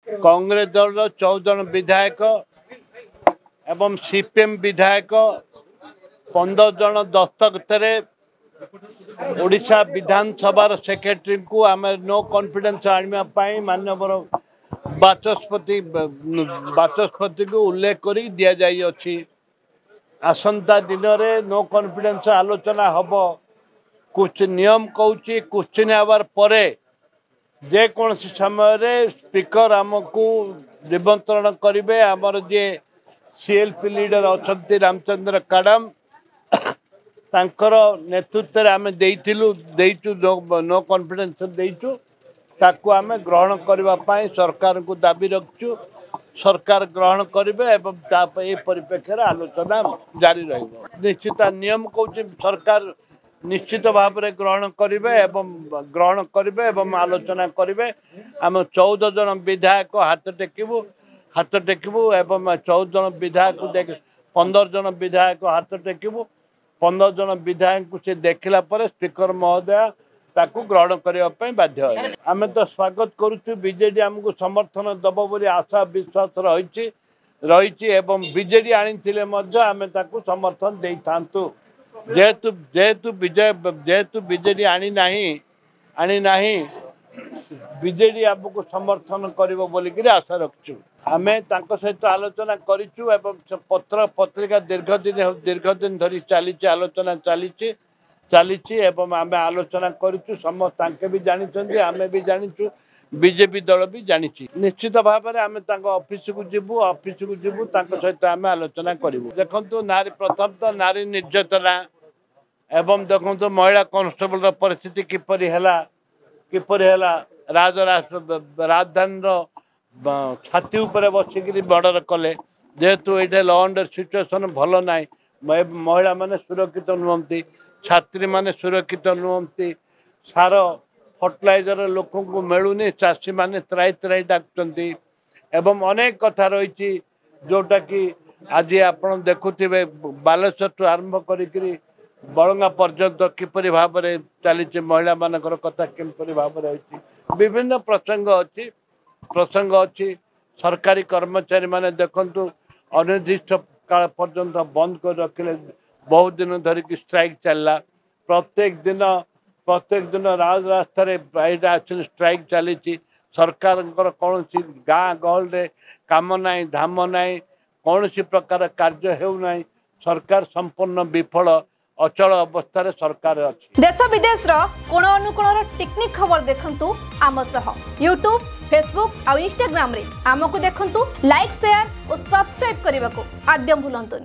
कांग्रेस दल 14 जन विधायक एवं सीपीएम विधायक 15 जन दस्तखत ओडिशा विधानसभा सेक्रेटरी को आम नो कॉन्फिडेंस आने मानवर बाचस्पति को उल्लेख कर दि जाइए। आसंता दिन में नो कॉन्फिडेंस आलोचना हम कुछ नियम कौची क्वेश्चन आवर परे जेकोसी समय स्पीकर आमको निमंत्रण करेंगे। आमर जे सीएलपी लीडर अच्छा रामचंद्र काडम तांकर नेतृत्व में आम देचु नो कॉन्फिडेंस देचु ताकू आम ग्रहण करने सरकार को दाबी रखु। सरकार ग्रहण करेंगे एवं ए परिप्रेक्षी आलोचना जारी निश्चित नियम कौन सरकार निश्चित भाव में ग्रहण करेंगे एवं ग्रहण करेंगे एवं आलोचना करेंगे। आम 14 जन विधायक हाथ टेकबू एवं 14 जन विधायक देख 15 जन विधायक हाथ टेकबू 15 जन विधायक से देखला स्पीकर महोदय ताकू ग्रहण करने बाध्य। आम तो स्वागत करुचु बीजेडी आमको समर्थन दब बोली आशा विश्वास रही एवं बीजेडी आनी आम ताकू समर्थन दे था जेहेतु बीजेडी आनी बीजेडी आमको समर्थन कर आशा रखु। आम सहित आलोचना करूँ एवं पत्र पत्रिका दीर्घ दिन धरी चली आलोचना चली एवं आम आलोचना करूँ समस्त भी जानी आम भी जानीचु बीजेपी दल भी जानी निश्चित भाव में आम ऑफिस को जीवु सहित आम आलोचना करूँ। देखु नारी प्रथम तो नारी निर्यातना एवं देखो महिला कांस्टेबल परिस्थिति किपरि है राजधानी छाती उपर बसिक बॉर्डर कले जेहेतु ये लॉ एंड सिचुएशन भल ना महिला माने सुरक्षित नुहति छात्री माने सुरक्षित नुहति सार फर्टिलाइजर लोक को मिलूनी चाषी माने त्राई डाकुंट एवं अनेक कथा रही जोटा कि आज आप देखुवे बालेश्वर ठू आरंभ करी बड़ंगा पर्यंत किपरि भाव में चली महिला मानकर कथा किपरि भाव रही विभिन्न प्रसंग अच्छी सरकारी कर्मचारी माने देखंतु अनिर्दिष्ट काल पर्यंत बंद कर रखिले बहुत दिन धरिकी स्ट्राइक चलला प्रत्येक दिन रास्ता स्ट्राइक चली सरकार कौन गाँ गहल काम ना धाम ना कौन प्रकार कार्य होना सरकार संपूर्ण विफल अचल अवस्था सरकार अच्छी। देश विदेश कोण अनुकोण टेक्निक खबर देखंतु आम सह यूट्यूब फेसबुक और इंस्टाग्राम रे आमको देखंतु लाइक शेयर और सब्सक्राइब करने को आद्यम भूलंतुनि।